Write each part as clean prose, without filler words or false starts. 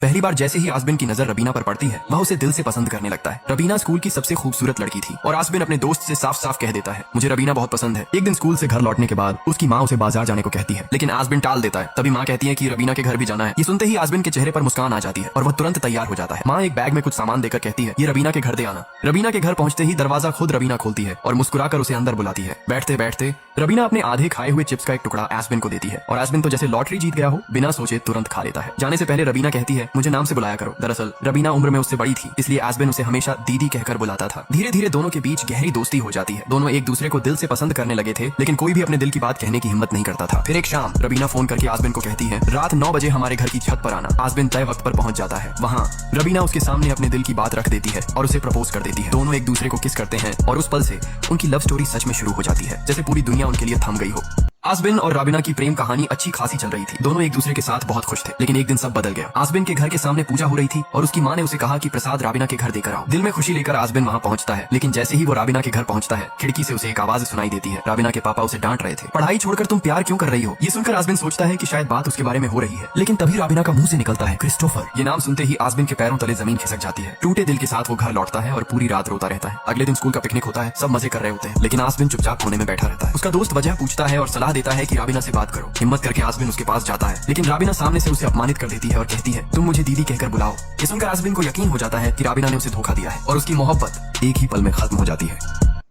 पहली बार जैसे ही आसबिन की नजर रबीना पर पड़ती है वह उसे दिल से पसंद करने लगता है। रबीना स्कूल की सबसे खूबसूरत लड़की थी और आसबिन अपने दोस्त से साफ साफ कह देता है, मुझे रबीना बहुत पसंद है। एक दिन स्कूल से घर लौटने के बाद उसकी माँ उसे बाजार जाने को कहती है, लेकिन आसबिन टाल देता है। तभी माँ कहती है कि रबीना के घर भी जाना है। ये सुनते ही आसबिन के चेहरे पर मुस्कान आ जाती है और वह तुरंत तैयार हो जाता है। माँ एक बैग में कुछ सामान देकर कहती है, ये रबीना के घर दे आना। रबीना के घर पहुंचते ही दरवाजा खुद रबीना खोलती है और मुस्कुराकर उसे अंदर बुलाती है। बैठते बैठते रबीना अपने आधे खाए हुए चिप्स का एक टुकड़ा आसबिन को देती है और आसबिन तो जैसे लॉटरी जीत गया हो बिना सोचे तुरंत खा लेता है। जाने से पहले रबीना कहती है, मुझे नाम से बुलाया करो। दरअसल रबीना उम्र में उससे बड़ी थी, इसलिए आसबिन उसे हमेशा दीदी कहकर बुलाता था। धीरे धीरे दोनों के बीच गहरी दोस्ती हो जाती है। दोनों एक दूसरे को दिल से पसंद करने लगे थे, लेकिन कोई भी अपने दिल की बात कहने की हिम्मत नहीं करता था। फिर एक शाम रबीना फोन करके आसबिन को कहती है, रात 9 बजे हमारे घर की छत पर आना। आसबिन तय वक्त पर पहुंच जाता है। वहाँ रबीना उसके सामने अपने दिल की बात रख देती है और उसे प्रपोज कर देती है। दोनों एक दूसरे को किस करते हैं और उस पल से उनकी लव स्टोरी सच में शुरू हो जाती है, जैसे पूरी दुनिया उनके लिए थम गई हो। आसबिन और रबीना की प्रेम कहानी अच्छी खासी चल रही थी। दोनों एक दूसरे के साथ बहुत खुश थे, लेकिन एक दिन सब बदल गया। आसबिन के घर के सामने पूजा हो रही थी और उसकी माँ ने उसे कहा कि प्रसाद रबीना के घर देकर आओ। दिल में खुशी लेकर आसबिन वहाँ पहुँचता है, लेकिन जैसे ही वो रबीना के घर पहुँचता है खिड़की से उसे एक आवाज सुनाई देती है। रबीना के पापा उसे डांट रहे थे, पढ़ाई छोड़कर तुम प्यार क्यों कर रही हो। ये सुनकर आसबिन सोचता है कि शायद बात उसके बारे में हो रही है, लेकिन तभी रबीना का मुंह से निकलता है क्रिस्टोफर। ये नाम सुनते ही आसबिन के पैरों तले जमीन खिसक जाती है। टूटे दिल के साथ वो घर लौटता है और पूरी रात रोता रहता है। अगले दिन स्कूल का पिकनिक होता है, सब मजे कर रहे होते हैं, लेकिन आसबिन चुपचाप कोने में बैठा रहता है। उसका दोस्त वजह पूछता है और सलाह देता है कि रबीना से बात करो। हिम्मत करके आसबिन उसके पास जाता है, लेकिन रबीना सामने से उसे अपमानित कर देती है और कहती है, तुम मुझे दीदी कहकर बुलाओ। ये सुनकर आसबिन को यकीन हो जाता है कि रबीना ने उसे धोखा दिया है और उसकी मोहब्बत एक ही पल में खत्म हो जाती है।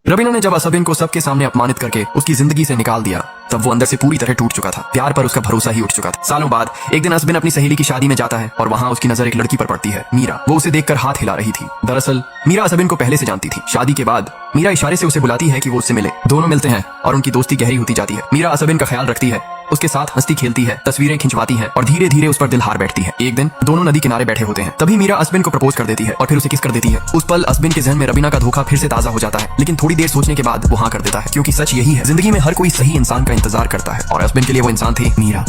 रबीना ने जब आसबिन को सबके सामने अपमानित करके उसकी जिंदगी से निकाल दिया, तब वो अंदर से पूरी तरह टूट चुका था। प्यार पर उसका भरोसा ही उठ चुका था। सालों बाद एक दिन आसबिन अपनी सहेली की शादी में जाता है और वहाँ उसकी नजर एक लड़की पर पड़ती है, मीरा। वो उसे देखकर हाथ हिला रही थी। दरअसल मीरा आसबिन को पहले से जानती थी। शादी के बाद मीरा इशारे से उसे बुलाती है कि वो उससे मिले। दोनों मिलते हैं और उनकी दोस्ती गहरी होती जाती है। मीरा आसबिन का ख्याल रखती है, उसके साथ हंसती खेलती है, तस्वीरें खिंचवाती है और धीरे धीरे उस पर दिल हार बैठती है। एक दिन दोनों नदी किनारे बैठे होते हैं, तभी मीरा आसबिन को प्रपोज कर देती है और फिर उसे किस कर देती है। उस पल आसबिन के जहन में रबीना का धोखा फिर से ताजा हो जाता है, लेकिन थोड़ी देर सोचने के बाद वो हाँ कर देता है, क्योंकि सच यही है, जिंदगी में हर कोई सही इंसान का इंतजार करता है और आसबिन के लिए वो इंसान थी मीरा।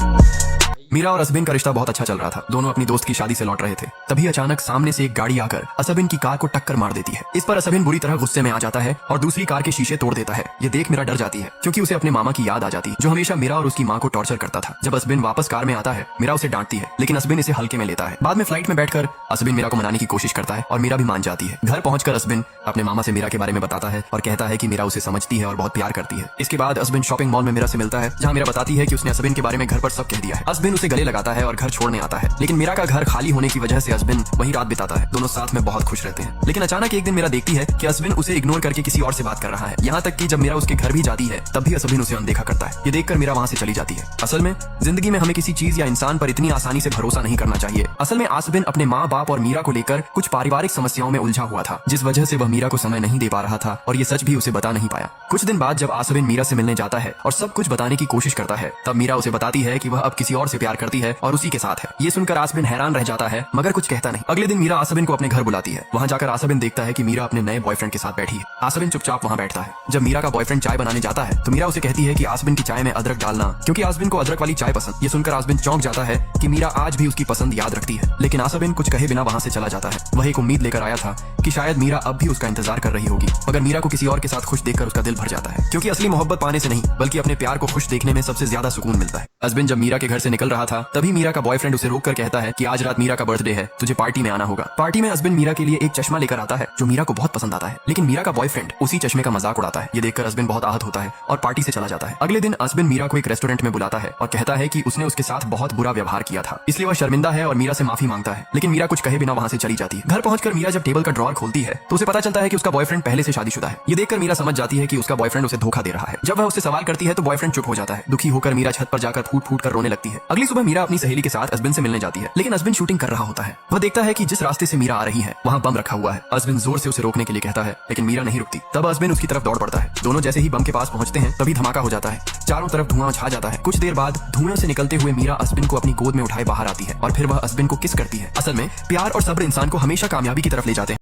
मीरा और आसबिन का रिश्ता बहुत अच्छा चल रहा था। दोनों अपनी दोस्त की शादी से लौट रहे थे, तभी अचानक सामने से एक गाड़ी आकर आसबिन की कार को टक्कर मार देती है। इस पर आसबिन बुरी तरह गुस्से में आ जाता है और दूसरी कार के शीशे तोड़ देता है। ये देख मीरा डर जाती है, क्योंकि उसे अपने मामा की याद आ जाती है, जो हमेशा मीरा और उसकी माँ को टॉर्चर करता था। जब आसबिन वापस कार में आता है, मीरा उसे डांटती है, लेकिन आसबिन इसे हल्के में लेता है। बाद में फ्लाइट में बैठकर आसबिन मीरा को मनाने की कोशिश करता है और मीरा भी मान जाती है। घर पहुंचकर आसबिन अपने मामा से मीरा के बारे में बताता है और कहता है कि मीरा उसे समझती है और बहुत प्यार करती है। इसके बाद आसबिन शॉपिंग मॉल में मीरा से मिलता है, जहाँ मीरा बताती है कि उसने आसबिन के बारे में घर पर सब कह दिया है। आसबिन उसे गले लगाता है और घर छोड़ने आता है, लेकिन मीरा का घर खाली होने की वजह से आसबिन वहीं रात बिताता है। दोनों साथ में बहुत खुश रहते हैं, लेकिन अचानक एक दिन मीरा देखती है कि आसबिन उसे इग्नोर करके किसी और से बात कर रहा है। यहाँ तक कि जब मीरा उसके घर भी जाती है, तब भी आसबिन उसे अनदेखा करता है। ये देखकर मीरा वहाँ से चली जाती है। असल में जिंदगी में हमें किसी चीज या इंसान पर इतनी आसानी से भरोसा नहीं करना चाहिए। असल में आसबिन अपने माँ बाप और मीरा को लेकर कुछ पारिवारिक समस्याओं में उलझा हुआ था, जिस वजह से वह मीरा को समय नहीं दे पा रहा था और ये सच भी उसे बता नहीं पाया। कुछ दिन बाद जब आसबिन मीरा से मिलने जाता है और सब कुछ बताने की कोशिश करता है, तब मीरा उसे बताती है कि वह अब किसी और से प्यार करती है और उसी के साथ है। ये सुनकर आसबिन हैरान रह जाता है, मगर कुछ कहता नहीं। अगले दिन मीरा आसबिन को अपने घर बुलाती है। वहाँ जाकर आसबिन देखता है कि मीरा अपने नए बॉयफ्रेंड के साथ बैठी है। आसबिन चुपचाप वहाँ बैठता है। जब मीरा का बॉयफ्रेंड चाय बनाने जाता है, तो मीरा उसे कहती है कि आसबिन की चाय में अदरक डालना, क्योंकि आसबिन को अदरक वाली चाय पसंद। ये सुनकर आसबिन चौंक जाता है कि मीरा आज भी उसकी पसंद याद रखती है, लेकिन आसबिन कुछ कहे बिना वहाँ से चला जाता है। वह एक उम्मीद लेकर आया था कि शायद मीरा अब भी उसका इंतजार कर रही होगी, मगर मीरा को किसी और के साथ खुश देखकर उसका दिल भर जाता है, क्योंकि असली मोहब्बत पाने से नहीं बल्कि अपने प्यार को खुश देखने में सबसे ज्यादा सुकून मिलता है। आसबिन जब मीरा के घर से निकल रहा था, तभी मीरा का बॉयफ्रेंड उसे रोककर कहता है कि आज रात मीरा का बर्थडे है, तुझे पार्टी में आना होगा। पार्टी में आसबिन मीरा के लिए एक चश्मा लेकर आता है जो मीरा को बहुत पसंद आता है, लेकिन मीरा का बॉयफ्रेंड उसी चश्मे का मजाक उड़ाता है। ये देखकर आसबिन बहुत आहत होता है और पार्टी से चला जाता है। अगले दिन आसबिन मीरा को एक रेस्टोरेंट में बुलाता है और कहता है कि उसने उसके साथ बहुत बुरा व्यवहार किया था, इसलिए वह शर्मिंदा है और मीरा से माफी मांगता है, लेकिन मीरा कुछ कहे बिना वहाँ से चली जाती है। घर पहुंचकर मीरा जब टेबल का ड्रॉअर खोलती है, तो उसे पता चलता है कि उसका बॉयफ्रेंड पहले से शादीशुदा है। ये देखकर मीरा समझ जाती है कि उसका बॉयफ्रेंड उसे धोखा दे रहा है। जब वह उससे सवाल करती है तो बॉयफ्रेंड चुप हो जाता है। दुखी होकर मीरा छत पर जाकर फूट फूट कर रोने लगती है। अगली सुबह मीरा अपनी सहेली के साथ आसबिन से मिलने जाती है, लेकिन आसबिन शूटिंग कर रहा होता है। वह देखता है कि जिस रास्ते से मीरा आ रही है वहाँ बम रखा हुआ है। आसबिन जोर से उसे रोकने के लिए कहता है, लेकिन मीरा नहीं रुकती। तब आसबिन उसकी तरफ दौड़ पड़ता है। दोनों जैसे ही बम के पास पहुंचते हैं, तभी धमाका हो जाता है। चारों तरफ धुआं छा जाता है। कुछ देर बाद धुएं से निकलते हुए मीरा आसबिन को अपनी गोद में उठाए बाहर आती है और फिर वह आसबिन को किस करती है। असल में प्यार और सब्र इंसान को हमेशा कामयाबी की तरफ ले जाते हैं।